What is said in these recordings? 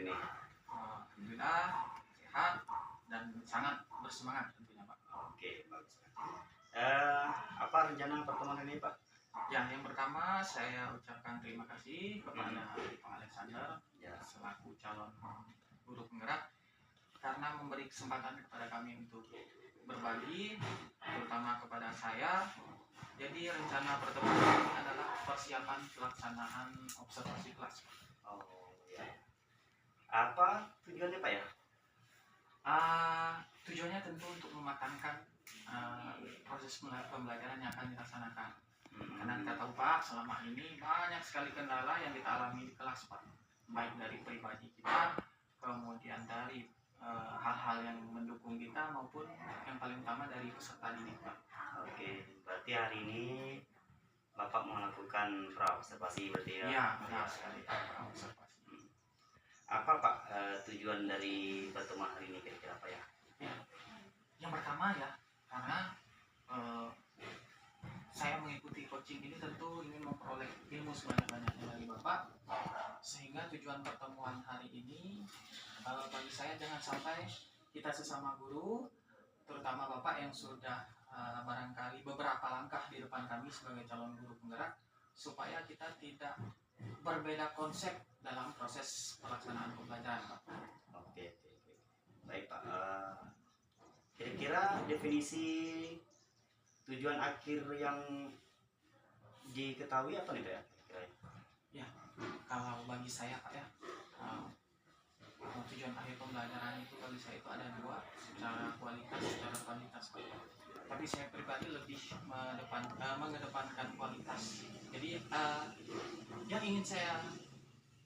hari ini? Alhamdulillah sehat dan sangat bersemangat tentunya Pak. Oke, bagus. Apa rencana pertemuan ini Pak? Ya, yang pertama saya ucapkan terima kasih kepada Pak Alexander Ya. selaku calon guru penggerak karena memberi kesempatan kepada kami untuk berbagi, terutama kepada saya. Jadi rencana pertemuan ini adalah persiapan pelaksanaan observasi kelas. Oh ya. Apa tujuannya Pak ya? Tujuannya tentu untuk mematangkan proses pembelajaran yang akan dilaksanakan. Karena kita tahu Pak, selama ini banyak sekali kendala yang kita alami di kelas Pak, baik dari pribadi kita, kemudian dari hal-hal yang mendukung kita maupun yang paling utama dari peserta didik Pak. Oke, berarti hari ini Bapak mau melakukan pra-observasi berarti ya? Iya, benar sekali pra-observasi. Apa Pak tujuan dari pertemuan hari ini kira-kira apa ya? Ya, yang pertama ya, karena saya mengikuti coaching ini tentu ingin memperoleh ilmu sebanyak-banyaknya dari Bapak, sehingga tujuan pertemuan hari ini bagi saya jangan sampai kita sesama guru, terutama Bapak yang sudah barangkali beberapa langkah di depan kami sebagai calon guru penggerak, supaya kita tidak berbeda konsep dalam proses pelaksanaan pembelajaran Pak. Oke. Baik Pak, kira-kira definisi tujuan akhir yang diketahui apa nih Pak ya? Kira-kira? Ya, kalau bagi saya Pak ya, tujuan akhir pembelajaran itu bagi saya itu ada dua, secara kualitas, secara kuantitas Pak. Tapi saya pribadi lebih mengedepankan kualitas. Jadi yang ingin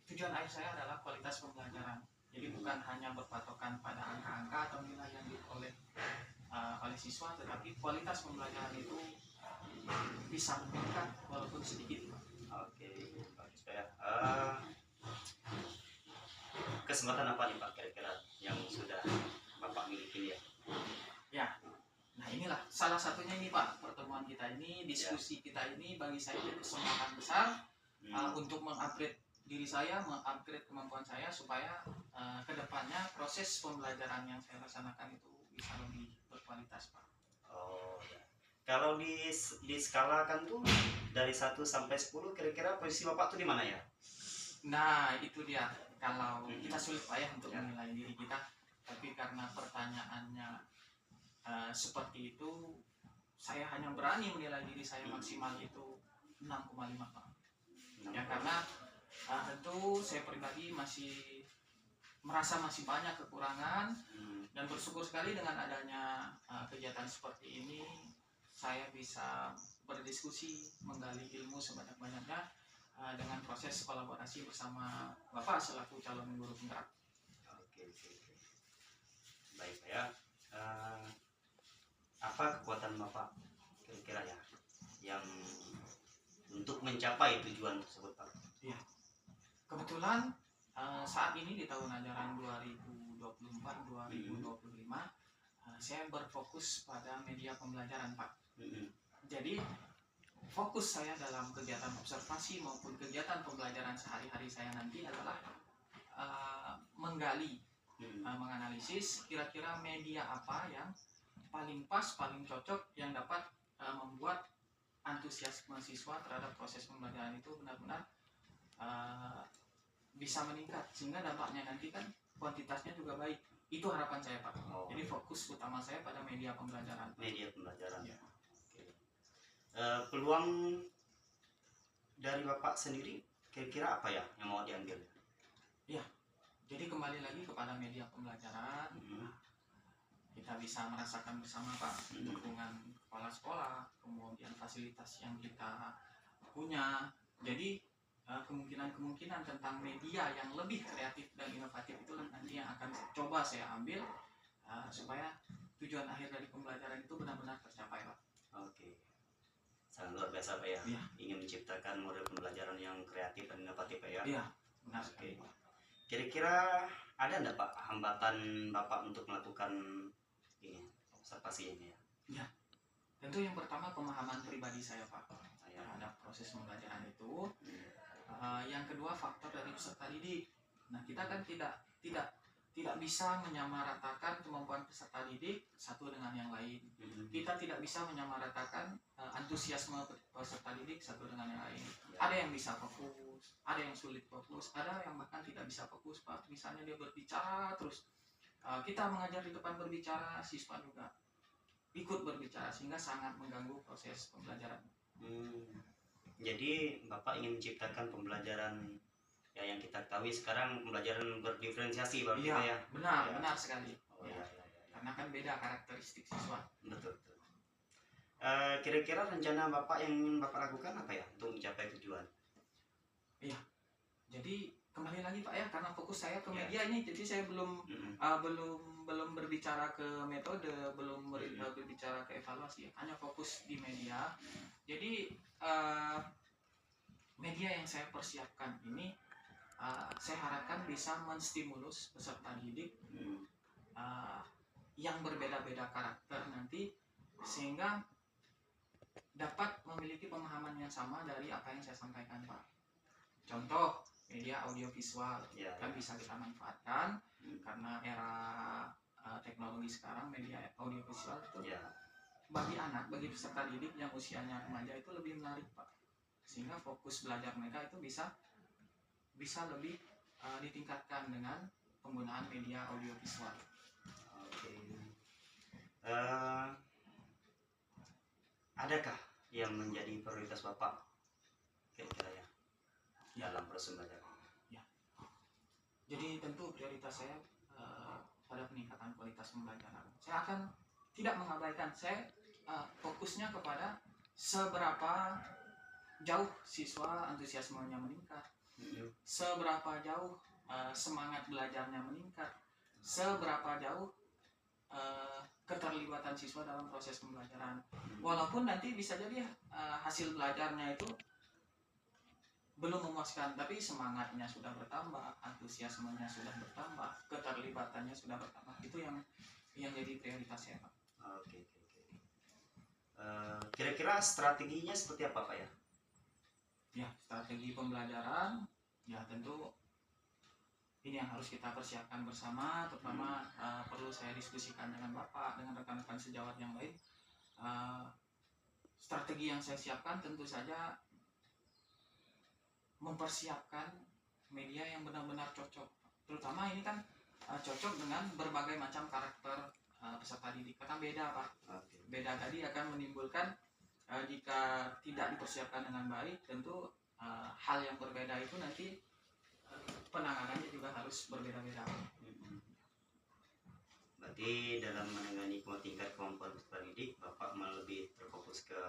tujuan akhir saya adalah kualitas pembelajaran. Jadi bukan hanya berpatokan pada angka-angka atau nilai yang diperoleh oleh siswa, tetapi kualitas pembelajaran itu bisa meningkat walaupun sedikit Pak. Oke, bagus Pak ya. Kesempatan apa nih Pak kira-kira yang sudah Bapak miliki ya? Ya, nah inilah salah satunya ini Pak, pertemuan kita ini, diskusi kita ini bagi saya itu kesempatan besar untuk mengupgrade diri saya, mengupgrade kemampuan saya supaya kedepannya proses pembelajaran yang saya laksanakan itu bisa lebih berkualitas Pak. Oh ya. Kalau di skalakan tuh dari 1 sampai 10 kira-kira posisi Bapak tuh di mana ya? Nah itu dia, kalau kita sulit Pak ya untuk menilai diri kita, tapi karena pertanyaannya seperti itu, saya hanya berani menilai diri saya maksimal itu 6,5 Pak. Ya karena tentu saya pribadi masih merasa masih banyak kekurangan dan bersyukur sekali dengan adanya kegiatan seperti ini saya bisa berdiskusi, menggali ilmu sebanyak-banyaknya dengan proses kolaborasi bersama Bapak selaku calon guru penggerak. Oke. Baik Pak ya. Apa kekuatan Bapak kira-kira ya yang untuk mencapai tujuan tersebut Pak? Iya. Kebetulan saat ini di tahun ajaran 2024-2025 saya berfokus pada media pembelajaran Pak. Jadi fokus saya dalam kegiatan observasi maupun kegiatan pembelajaran sehari-hari saya nanti adalah menggali, menganalisis kira-kira media apa yang paling pas, paling cocok yang dapat membuat antusiasme siswa terhadap proses pembelajaran itu benar-benar bisa meningkat, sehingga dampaknya nanti kan kuantitasnya juga baik. Itu harapan saya Pak. Jadi fokus utama saya pada media pembelajaran. Media pembelajaran. Ya. Oke. Peluang dari Bapak sendiri kira-kira apa ya yang mau diambil? Ya. Jadi kembali lagi kepada media pembelajaran. Kita bisa merasakan bersama Pak dukungan kepala sekolah, kemudian fasilitas yang kita punya. Jadi kemungkinan tentang media yang lebih kreatif dan inovatif itulah nanti yang akan coba saya ambil supaya tujuan akhir dari pembelajaran itu benar-benar tercapai Pak. Oke. Sangat luar biasa Pak ya. Ingin menciptakan model pembelajaran yang kreatif dan inovatif Pak ya. Iya, benar. Oke. Kira-kira ada enggak Pak hambatan Bapak untuk melakukan ini observasi ini ya? Ya. Tentu yang pertama pemahaman pribadi saya Pak terhadap proses pembelajaran itu. Yang kedua faktor dari peserta didik. Nah, kita kan tidak bisa menyamaratakan kemampuan peserta didik satu dengan yang lain. Kita tidak bisa menyamaratakan antusiasme peserta didik satu dengan yang lain. Ada yang bisa fokus, ada yang sulit fokus, ada yang bahkan tidak bisa fokus, Pak. Misalnya dia berbicara terus. Kita mengajar di depan berbicara, siswa juga ikut berbicara sehingga sangat mengganggu proses pembelajaran. Jadi Bapak ingin menciptakan pembelajaran ya yang kita ketahui sekarang pembelajaran berdiferensiasi berarti Iya, ya. benar, Ya. benar sekali. Oh, Ya. ya. Karena kan beda karakteristik siswa. Betul. Kira-kira rencana Bapak yang ingin Bapak lakukan apa ya untuk mencapai tujuan? Jadi kembali lagi Pak ya, karena fokus saya ke media ini, jadi saya belum berbicara ke metode, belum berbicara ke evaluasi, hanya fokus di media. Jadi media yang saya persiapkan ini saya harapkan bisa menstimulus peserta didik yang berbeda-beda karakter nanti, sehingga dapat memiliki pemahaman yang sama dari apa yang saya sampaikan Pak. Contoh media audiovisual kan bisa kita manfaatkan karena era teknologi sekarang. Media audiovisual itu bagi anak, bagi peserta didik yang usianya remaja itu lebih menarik Pak, sehingga fokus belajar mereka itu bisa lebih ditingkatkan dengan penggunaan media audiovisual. Adakah yang menjadi prioritas Bapak kira-kira ya dalam proses belajar? Jadi tentu prioritas saya pada peningkatan kualitas pembelajaran. Saya akan tidak mengabaikan, saya fokusnya kepada seberapa jauh siswa antusiasmenya meningkat, seberapa jauh semangat belajarnya meningkat, seberapa jauh keterlibatan siswa dalam proses pembelajaran. Walaupun nanti bisa jadi hasil belajarnya itu belum memuaskan, tapi semangatnya sudah bertambah, antusiasmenya sudah bertambah, keterlibatannya sudah bertambah. Itu yang jadi prioritas saya Pak. Oke. Kira-kira strateginya seperti apa Pak ya? Ya, strategi pembelajaran ya tentu ini yang harus kita persiapkan bersama, terutama perlu saya diskusikan dengan Bapak, dengan rekan-rekan sejawat yang lain. Strategi yang saya siapkan tentu saja mempersiapkan media yang benar-benar cocok, terutama ini kan cocok dengan berbagai macam karakter peserta didik, karena beda Pak. Beda tadi akan menimbulkan jika tidak dipersiapkan dengan baik, tentu hal yang berbeda itu nanti penanganannya juga harus berbeda-beda. Berarti dalam menangani tingkat kemampuan peserta didik, Bapak lebih terfokus ke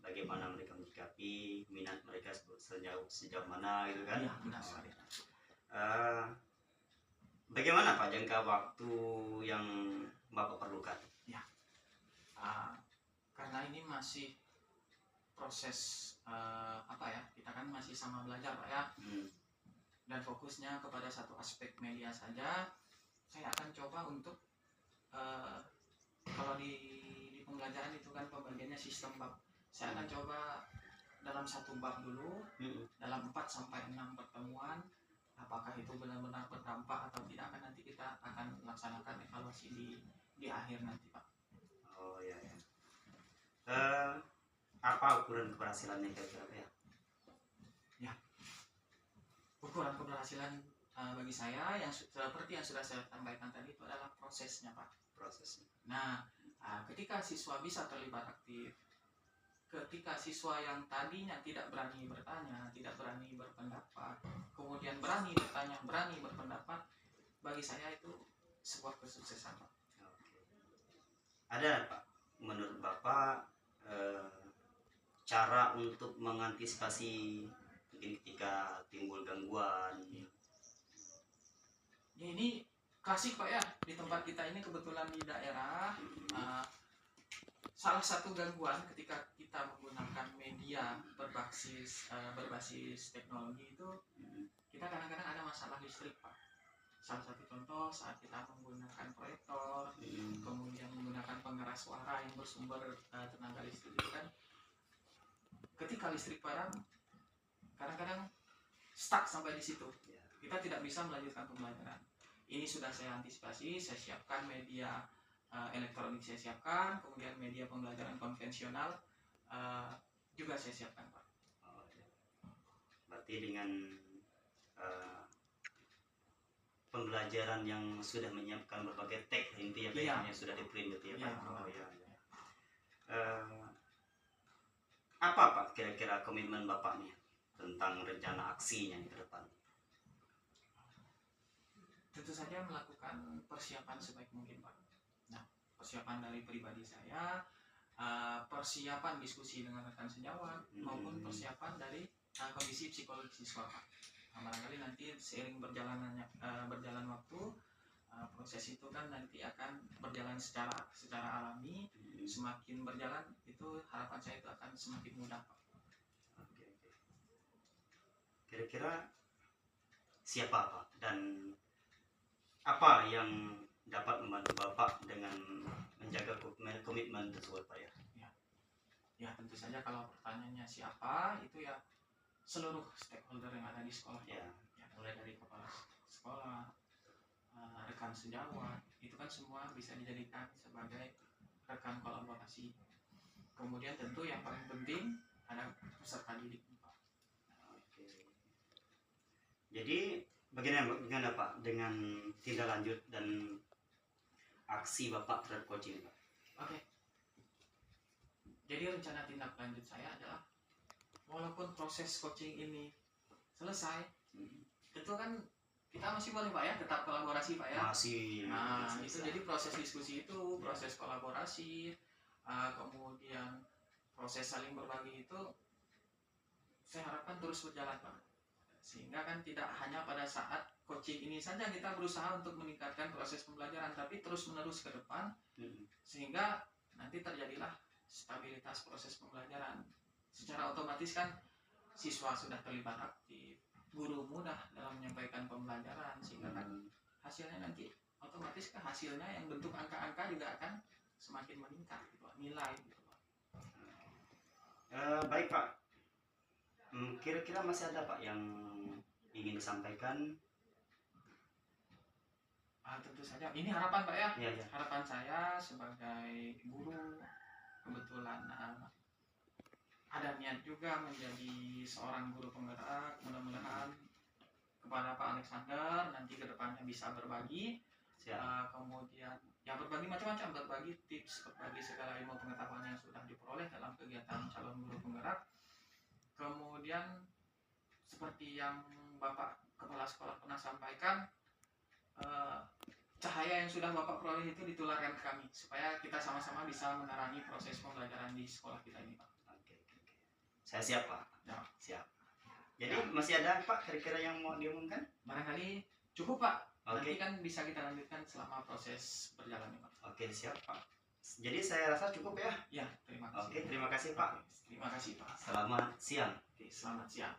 bagaimana mereka menyikapi minat mereka sejauh mana gitu kan? Iya, benar sekali. Bagaimana Pak jangka waktu yang Bapak perlukan? Ya, karena ini masih proses kita kan masih sama belajar Pak ya, dan fokusnya kepada satu aspek media saja. Saya akan coba untuk kalau di pembelajaran itu kan pembagiannya sistem bab. Saya akan coba dalam satu bab dulu, dalam 4-6 pertemuan, apakah itu benar-benar berdampak atau tidak, kan nanti kita akan laksanakan evaluasi di akhir nanti Pak. Oh ya. Apa ukuran keberhasilannya kira-kira ya? Ya, ukuran keberhasilan bagi saya yang seperti yang sudah saya sampaikan tadi itu adalah prosesnya Pak. Prosesnya. Nah, ketika siswa bisa terlibat aktif, ketika siswa yang tadinya tidak berani bertanya, tidak berani berpendapat, kemudian berani bertanya, berani berpendapat, bagi saya itu sebuah kesuksesan Pak. Ada Pak, menurut Bapak cara untuk mengantisipasi mungkin ketika timbul gangguan? Ya, ini klasik Pak ya, di tempat kita ini kebetulan di daerah salah satu gangguan ketika kita menggunakan media berbasis teknologi itu, kita kadang-kadang ada masalah listrik Pak. Salah satu contoh saat kita menggunakan proyektor, kemudian menggunakan pengeras suara yang bersumber tenaga listrik itu kan, ketika listrik padam kadang-kadang stuck sampai di situ. Ya. Kita tidak bisa melanjutkan pembelajaran. Ini sudah saya antisipasi, saya siapkan media elektronik, saya siapkan, kemudian media pembelajaran konvensional juga saya siapkan, Pak. Oh, ya. Berarti dengan pembelajaran yang sudah menyiapkan berbagai teks inti ya Pak, Iya. yang sudah di print gitu ya Pak. Iya. Oh ya. Apa Pak kira-kira komitmen Bapak nih tentang rencana aksinya nih ke depan? Tentu saja melakukan persiapan sebaik mungkin, Pak. Nah, persiapan dari pribadi saya, persiapan diskusi dengan rekan sejawat, maupun persiapan dari kondisi psikologis siswa, Pak. Nah, barangkali nanti seiring berjalan waktu, proses itu kan nanti akan berjalan secara alami. Semakin berjalan itu harapan saya itu akan semakin mudah, Pak. Oke. Kira-kira siapa Pak dan apa yang dapat membantu Bapak dengan menjaga komitmen tersebut Pak ya? Ya tentu saja kalau pertanyaannya siapa, itu ya seluruh stakeholder yang ada di sekolah, Ya. Ya, mulai dari kepala sekolah, rekan sejawat, itu kan semua bisa dijadikan sebagai rekan kolaborasi. Kemudian tentu yang paling penting ada peserta didik, Pak. Oke. Jadi bagaimana Pak dengan tindak lanjut dan aksi Bapak terhadap coaching Pak? Oke. Jadi rencana tindak lanjut saya adalah walaupun proses coaching ini selesai, tentu kan kita masih boleh Pak ya tetap kolaborasi Pak ya. Masih. Nah itu jadi proses diskusi itu, proses kolaborasi, kemudian proses saling berbagi itu saya harapkan terus berjalan Pak. Sehingga kan tidak hanya pada saat coaching ini saja kita berusaha untuk meningkatkan proses pembelajaran, tapi terus menerus ke depan, sehingga nanti terjadilah stabilitas proses pembelajaran. Secara otomatis kan siswa sudah terlibat aktif, guru mudah dalam menyampaikan pembelajaran, sehingga kan hasilnya nanti otomatis kan hasilnya yang bentuk angka-angka juga akan semakin meningkat gitu, nilai gitu Pak. Baik Pak. Kira-kira masih ada Pak yang ingin disampaikan? Tentu saja ini harapan Pak ya. Ya. Harapan saya sebagai guru, kebetulan ada niat juga menjadi seorang guru penggerak. Mudah-mudahan kepada Pak Alexander nanti kedepannya bisa berbagi, kemudian ya berbagi macam-macam, berbagi tips, berbagi segala ilmu pengetahuan yang sudah diperoleh dalam kegiatan calon guru penggerak. Kemudian seperti yang Bapak Kepala Sekolah pernah sampaikan, cahaya yang sudah Bapak peroleh itu ditularkan ke kami supaya kita sama-sama bisa menerangi proses pembelajaran di sekolah kita ini Pak. Oke. Saya siap Pak. Ya. Siap. Jadi masih ada Pak kira-kira yang mau diumumkan? Barangkali cukup Pak. Oke. Nanti kan bisa kita lanjutkan selama proses berjalan Pak. Oke, siap Pak. Jadi saya rasa cukup ya. Ya, terima kasih. Oke, terima kasih Pak. Terima kasih Pak. Selamat siang. Oke, selamat siang.